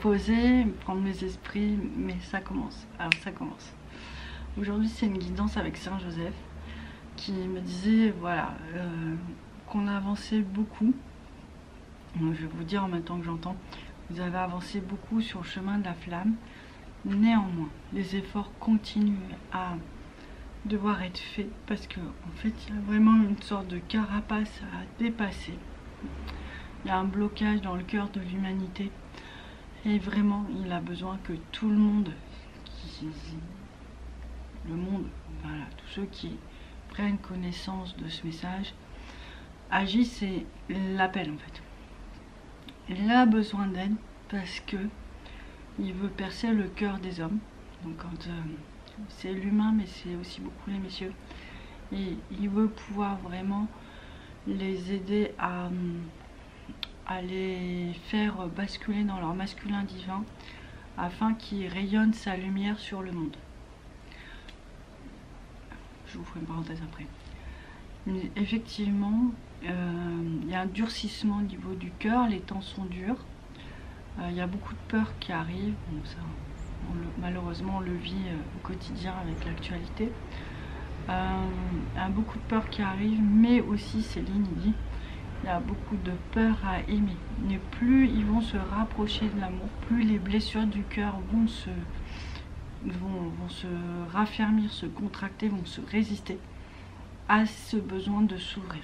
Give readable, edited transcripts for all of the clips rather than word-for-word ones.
poser, prendre mes esprits, mais ça commence. Alors ça commence. Aujourd'hui c'est une guidance avec Saint Joseph qui me disait voilà qu'on a avancé beaucoup. Donc, je vais vous dire en même temps que j'entends, vous avez avancé beaucoup sur le chemin de la flamme. Néanmoins, les efforts continuent à devoir être faits parce que en fait il y a vraiment une sorte de carapace à dépasser. Il y a un blocage dans le cœur de l'humanité et vraiment il a besoin que tout le monde, voilà, tous ceux qui prennent connaissance de ce message agissent et l'appellent en fait. Il a besoin d'aide parce que il veut percer le cœur des hommes. Donc quand c'est l'humain, mais c'est aussi beaucoup les messieurs. Et il veut pouvoir vraiment les aider à les faire basculer dans leur masculin divin afin qu'ils rayonnent sa lumière sur le monde. Je vous ferai une parenthèse après. Mais effectivement, il y a un durcissement au niveau du cœur, les temps sont durs. Il y a beaucoup de peurs qui arrivent. Bon, ça, malheureusement, on le vit au quotidien avec l'actualité. Il y a beaucoup de peurs qui arrivent, mais aussi, Céline dit, il y a beaucoup de peur à aimer. Mais plus ils vont se rapprocher de l'amour, plus les blessures du cœur vont se raffermir, se contracter, vont se résister à ce besoin de s'ouvrir.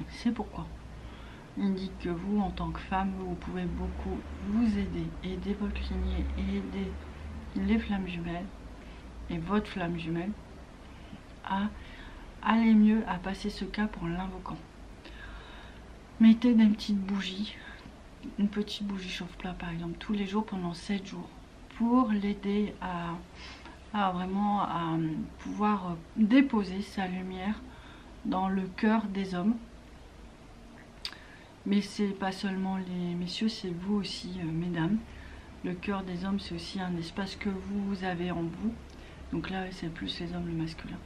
C'est pourquoi il dit que vous, en tant que femme, vous pouvez beaucoup vous aider votre lignée et aider les flammes jumelles et votre flamme jumelle à aller mieux, à passer ce cap en l'invoquant. Mettez des petites bougies, une petite bougie chauffe-plat par exemple, tous les jours pendant 7 jours pour l'aider à vraiment à pouvoir déposer sa lumière dans le cœur des hommes. Mais c'est pas seulement les messieurs, c'est vous aussi, mesdames. Le cœur des hommes, c'est aussi un espace que vous avez en vous. Donc là, c'est plus les hommes, le masculin.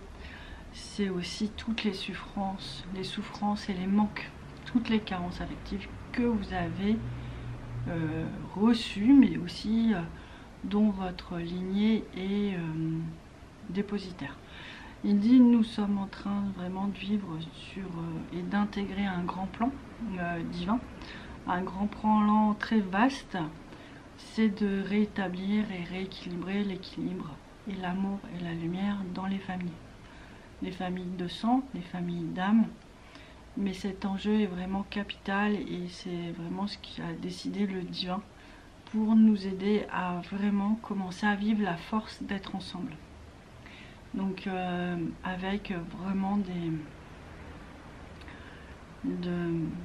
C'est aussi toutes les souffrances et les manques, toutes les carences affectives que vous avez reçues, mais aussi dont votre lignée est dépositaire. Il dit nous sommes en train vraiment de vivre sur et d'intégrer un grand plan divin, un grand plan très vaste, c'est de rétablir et rééquilibrer l'équilibre et l'amour et la lumière dans les familles de sang, les familles d'âme. Mais cet enjeu est vraiment capital et c'est vraiment ce qui a décidé le divin pour nous aider à vraiment commencer à vivre la force d'être ensemble. Donc avec vraiment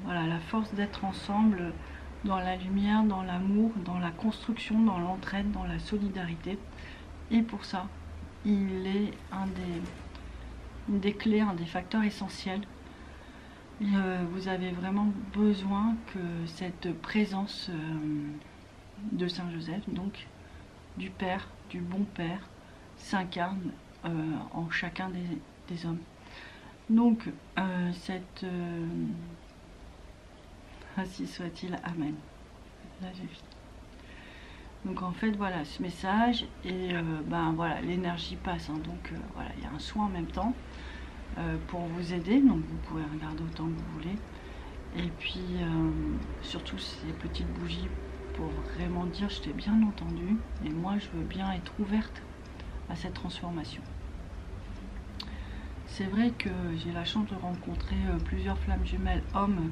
voilà, la force d'être ensemble dans la lumière, dans l'amour, dans la construction, dans l'entraide, dans la solidarité. Et pour ça, il est une des clés, un des facteurs essentiels. Vous avez vraiment besoin que cette présence de Saint Joseph, donc du Père, du bon Père, s'incarne en chacun des hommes. Donc ainsi soit-il, amen. Là j'ai fini. Donc en fait voilà ce message et ben voilà l'énergie passe hein, donc voilà il y a un soin en même temps pour vous aider, donc vous pouvez regarder autant que vous voulez et puis surtout ces petites bougies pour vraiment dire je t'ai bien entendu et moi je veux bien être ouverte à cette transformation. C'est vrai que j'ai la chance de rencontrer plusieurs flammes jumelles hommes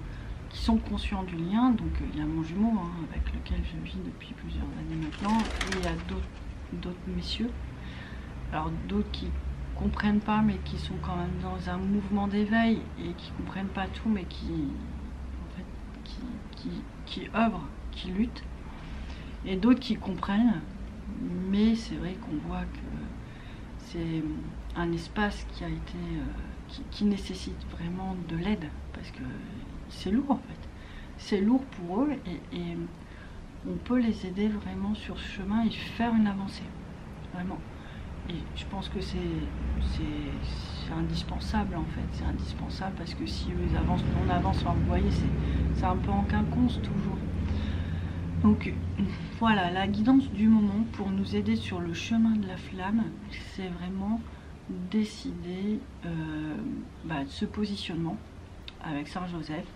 qui sont conscients du lien, donc il y a mon jumeau hein, avec lequel je vis depuis plusieurs années maintenant, et il y a d'autres messieurs, alors d'autres qui comprennent pas mais qui sont quand même dans un mouvement d'éveil et qui comprennent pas tout mais qui en fait qui œuvrent, qui luttent, et d'autres qui comprennent, mais c'est vrai qu'on voit que c'est un espace qui a été qui nécessite vraiment de l'aide parce que c'est lourd en fait, c'est lourd pour eux et on peut les aider vraiment sur ce chemin et faire une avancée vraiment. Et je pense que c'est indispensable en fait, c'est indispensable parce que si eux avancent, on avance, enfin, vous voyez c'est un peu en quinconce toujours. Donc voilà, la guidance du moment pour nous aider sur le chemin de la flamme, c'est vraiment décider de ce positionnement avec Saint Joseph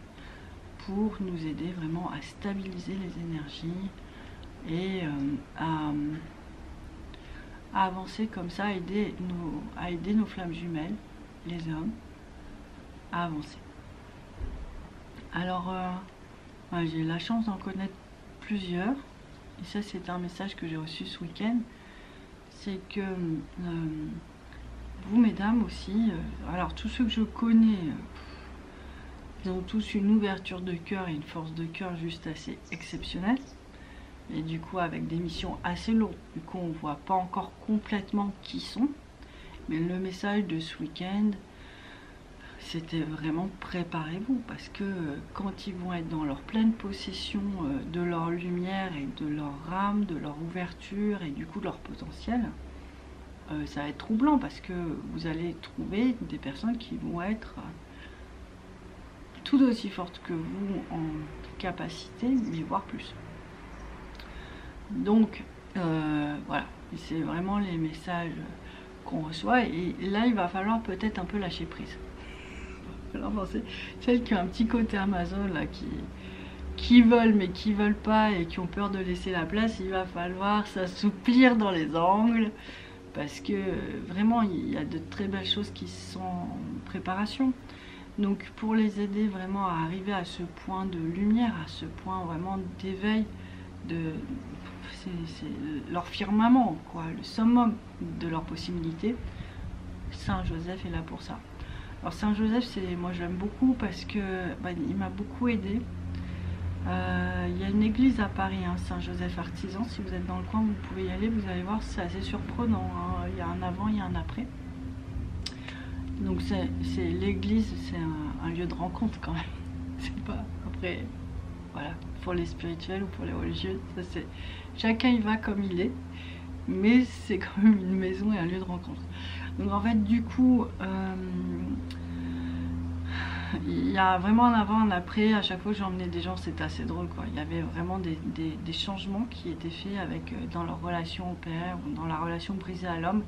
pour nous aider vraiment à stabiliser les énergies et à avancer comme ça, à aider nos flammes jumelles, les hommes, à avancer. Alors, j'ai la chance d'en connaître plusieurs, et ça c'est un message que j'ai reçu ce week-end, c'est que vous mesdames aussi, alors tous ceux que je connais, ils ont tous une ouverture de cœur et une force de cœur juste assez exceptionnelle, et du coup avec des missions assez lourdes, du coup on voit pas encore complètement qui sont, mais le message de ce week-end, c'était vraiment préparez-vous, parce que quand ils vont être dans leur pleine possession de leur lumière et de leur âme, de leur ouverture et du coup de leur potentiel, ça va être troublant, parce que vous allez trouver des personnes qui vont être tout aussi fortes que vous en capacité, mais voire plus. Donc voilà, c'est vraiment les messages qu'on reçoit, et là il va falloir peut-être un peu lâcher prise. Celles qui ont un petit côté Amazon là, qui veulent mais qui veulent pas et qui ont peur de laisser la place, il va falloir s'assouplir dans les angles, parce que vraiment il y a de très belles choses qui sont en préparation. Donc pour les aider vraiment à arriver à ce point de lumière, à ce point vraiment d'éveil, c'est leur firmament, quoi, le summum de leurs possibilités, Saint Joseph est là pour ça. Alors Saint Joseph, moi je l'aime beaucoup parce que il m'a beaucoup aidé. Il y a une église à Paris, hein, Saint Joseph Artisan, si vous êtes dans le coin vous pouvez y aller, vous allez voir, c'est assez surprenant, hein. Il y a un avant, il y a un après. Donc c'est l'église, c'est un lieu de rencontre quand même. C'est pas, après, voilà, pour les spirituels ou pour les religieux, ça c'est, chacun y va comme il est, mais c'est quand même une maison et un lieu de rencontre. Donc en fait du coup il y a vraiment un avant, un après. À chaque fois que j'emmenais des gens, c'était assez drôle, quoi. Il y avait vraiment des changements qui étaient faits avec, dans leur relation au père ou dans la relation brisée à l'homme,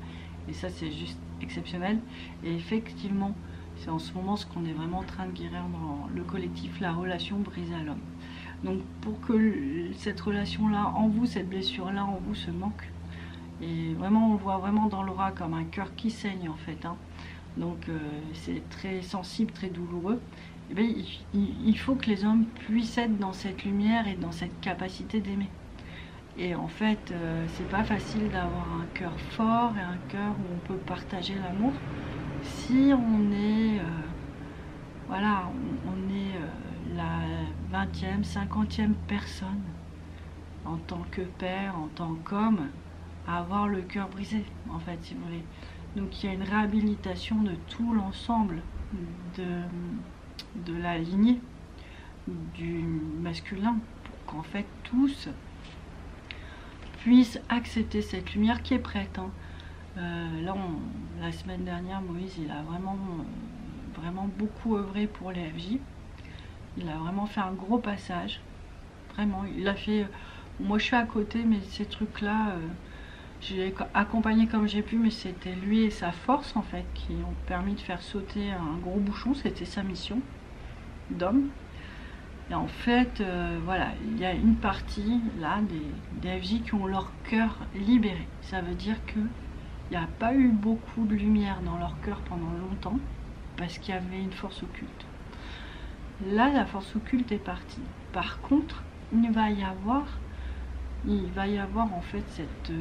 et ça c'est juste exceptionnel. Et effectivement c'est en ce moment ce qu'on est vraiment en train de guérir dans le collectif, la relation brisée à l'homme. Donc pour que cette relation là en vous, cette blessure là en vous se manque, et vraiment on le voit vraiment dans l'aura comme un cœur qui saigne en fait, hein. Donc c'est très sensible, très douloureux. Et bien, il faut que les hommes puissent être dans cette lumière et dans cette capacité d'aimer. Et en fait c'est pas facile d'avoir un cœur fort et un cœur où on peut partager l'amour si on est voilà, on est la 20e, 50e personne en tant que père, en tant qu'homme, à avoir le cœur brisé, en fait, si vous voulez. Donc il y a une réhabilitation de tout l'ensemble de la lignée du masculin, pour qu'en fait tous puissent accepter cette lumière qui est prête, hein. Là, la semaine dernière, Moïse, il a vraiment beaucoup œuvré pour les FJ. Il a vraiment fait un gros passage. Vraiment, il a fait... Moi, je suis à côté, mais ces trucs-là, j'ai accompagné comme j'ai pu, mais c'était lui et sa force, en fait, qui ont permis de faire sauter un gros bouchon. C'était sa mission d'homme. Et en fait, voilà, il y a une partie, là, des FJ qui ont leur cœur libéré. Ça veut dire que il n'y a pas eu beaucoup de lumière dans leur cœur pendant longtemps, parce qu'il y avait une force occulte. Là, la force occulte est partie. Par contre, il va y avoir en fait cette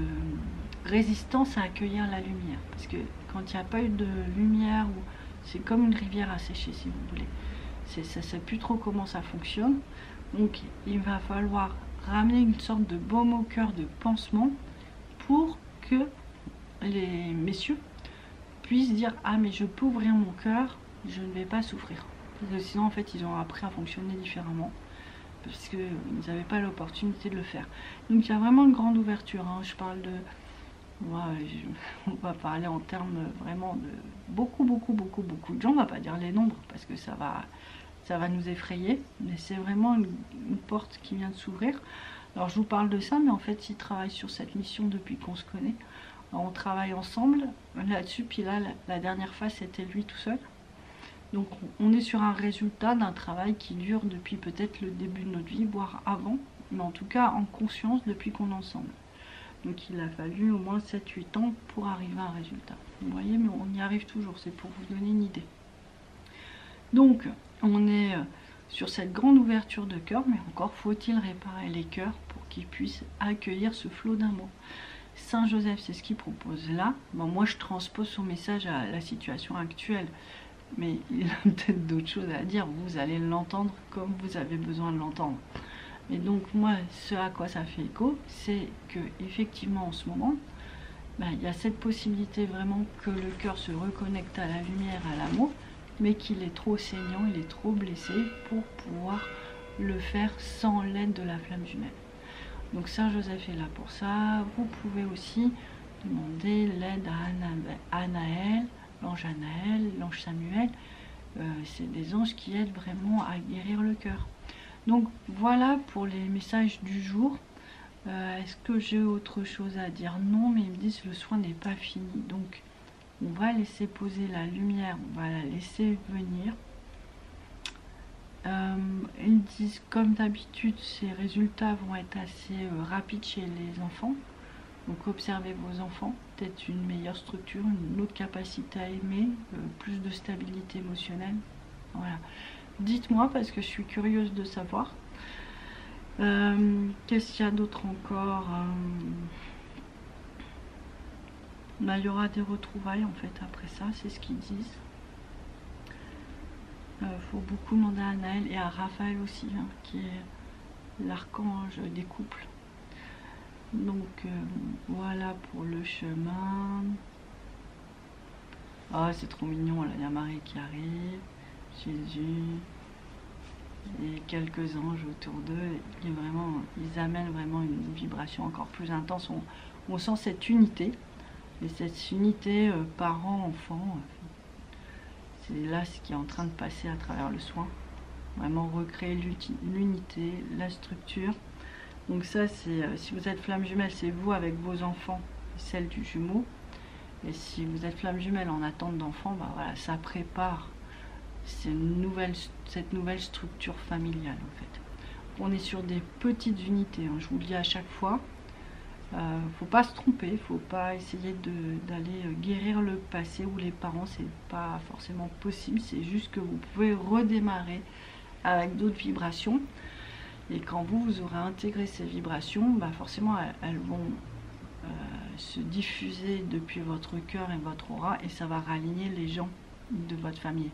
résistance à accueillir la lumière. Parce que quand il n'y a pas eu de lumière, c'est comme une rivière asséchée, si vous voulez. Ça ne sait plus trop comment ça fonctionne. Donc, il va falloir ramener une sorte de baume au cœur, de pansement, pour que les messieurs puissent dire « Ah, mais je peux ouvrir mon cœur, je ne vais pas souffrir. » Parce que sinon, en fait, ils ont appris à fonctionner différemment, parce qu'ils n'avaient pas l'opportunité de le faire. Donc, il y a vraiment une grande ouverture, hein. Je parle de... on va parler en termes vraiment de beaucoup de gens. On va pas dire les nombres, parce que ça va nous effrayer. Mais c'est vraiment une porte qui vient de s'ouvrir. Alors je vous parle de ça, mais en fait il travaille sur cette mission depuis qu'on se connaît. Alors, on travaille ensemble là-dessus, puis là la dernière phase c'était lui tout seul. Donc on est sur un résultat d'un travail qui dure depuis peut-être le début de notre vie, voire avant, mais en tout cas en conscience depuis qu'on est ensemble. Donc il a fallu au moins 7-8 ans pour arriver à un résultat. Vous voyez, mais on y arrive toujours, c'est pour vous donner une idée. Donc on est sur cette grande ouverture de cœur, mais encore faut-il réparer les cœurs pour qu'ils puissent accueillir ce flot d'amour. Saint Joseph, c'est ce qu'il propose là. Bon, moi je transpose son message à la situation actuelle, mais il a peut-être d'autres choses à dire. Vous allez l'entendre comme vous avez besoin de l'entendre. Et donc moi, ce à quoi ça fait écho, c'est que effectivement en ce moment, il y a cette possibilité vraiment que le cœur se reconnecte à la lumière, à l'amour, mais qu'il est trop saignant, il est trop blessé pour pouvoir le faire sans l'aide de la flamme jumelle. Donc Saint Joseph est là pour ça. Vous pouvez aussi demander l'aide à Anaël, l'ange Anaël, l'ange Samuel. C'est des anges qui aident vraiment à guérir le cœur. Donc voilà pour les messages du jour. Est-ce que j'ai autre chose à dire? Non, mais ils me disent que le soin n'est pas fini. Donc on va laisser poser la lumière, on va la laisser venir. Ils disent comme d'habitude, ces résultats vont être assez rapides chez les enfants. Donc observez vos enfants, peut-être une meilleure structure, une autre capacité à aimer, plus de stabilité émotionnelle. Voilà. Dites-moi parce que je suis curieuse de savoir. Qu'est-ce qu'il y a d'autre encore? Il y aura des retrouvailles en fait après ça, c'est ce qu'ils disent. Faut beaucoup demander à Anaël et à Raphaël aussi, hein, qui est l'archange des couples. Donc voilà pour le chemin. Ah, c'est trop mignon, là, il y a Marie qui arrive, Jésus, et quelques anges autour d'eux. Ils amènent vraiment une vibration encore plus intense. On sent cette unité, et cette unité parent-enfant. C'est là ce qui est en train de passer à travers le soin. Vraiment recréer l'unité, la structure. Donc ça, c'est si vous êtes flamme jumelle, c'est vous avec vos enfants, celle du jumeau. Et si vous êtes flamme jumelle en attente d'enfant, voilà, ça prépare cette nouvelle structure familiale en fait. On est sur des petites unités, hein, je vous le dis à chaque fois. Faut pas se tromper, faut pas essayer d'aller guérir le passé ou les parents, c'est pas forcément possible, c'est juste que vous pouvez redémarrer avec d'autres vibrations, et quand vous aurez intégré ces vibrations, forcément elles vont se diffuser depuis votre cœur et votre aura, et ça va raligner les gens de votre famille.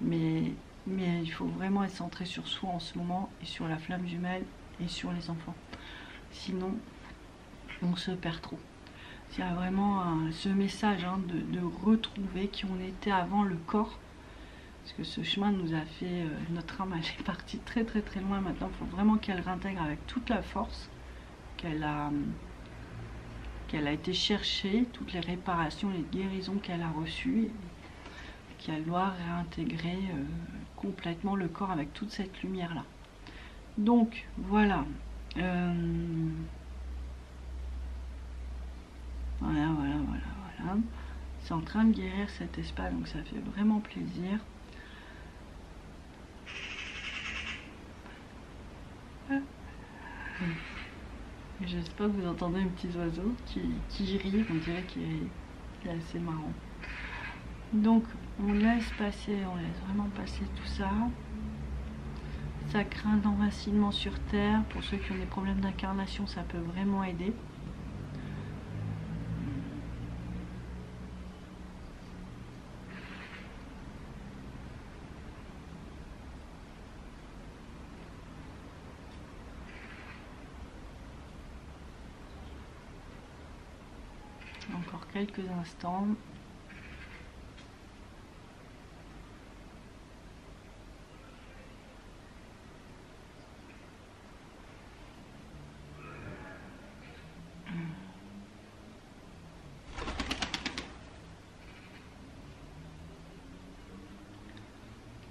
Mais il faut vraiment être centré sur soi en ce moment, et sur la flamme jumelle et sur les enfants, sinon on se perd trop. Il y a vraiment ce message de retrouver qui on était avant le corps, parce que ce chemin nous a fait, notre âme elle est partie très très très loin. Maintenant il faut vraiment qu'elle réintègre avec toute la force qu'elle a été chercher, toutes les réparations, les guérisons qu'elle a reçues, et qu'elle doit réintégrer complètement le corps avec toute cette lumière là. Donc voilà. Voilà. C'est en train de guérir cet espace, donc ça fait vraiment plaisir. J'espère que vous entendez un petit oiseau qui rit, on dirait qu'il est assez marrant. Donc on laisse vraiment passer tout ça. Ça craint d'enracinement sur terre. Pour ceux qui ont des problèmes d'incarnation, ça peut vraiment aider. Encore quelques instants.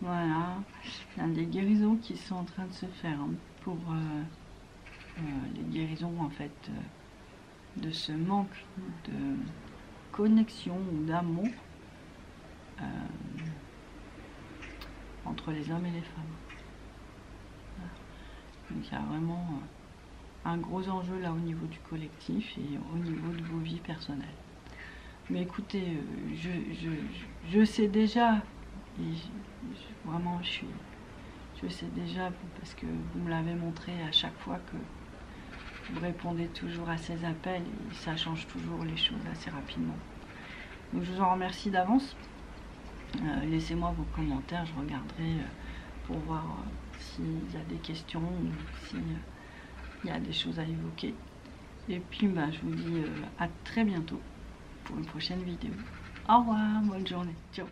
Voilà, il y a des guérisons qui sont en train de se faire pour les guérisons en fait de ce manque de connexion ou d'amour entre les hommes et les femmes. Voilà. Donc il y a vraiment un gros enjeu là au niveau du collectif et au niveau de vos vies personnelles. Mais écoutez, je sais déjà, et vraiment je sais déjà parce que vous me l'avez montré à chaque fois que vous répondez toujours à ces appels et ça change toujours les choses assez rapidement. Donc je vous en remercie d'avance. Laissez-moi vos commentaires, je regarderai pour voir s'il y a des questions ou s'il y a des choses à évoquer. Et puis je vous dis à très bientôt pour une prochaine vidéo. Au revoir, bonne journée, ciao.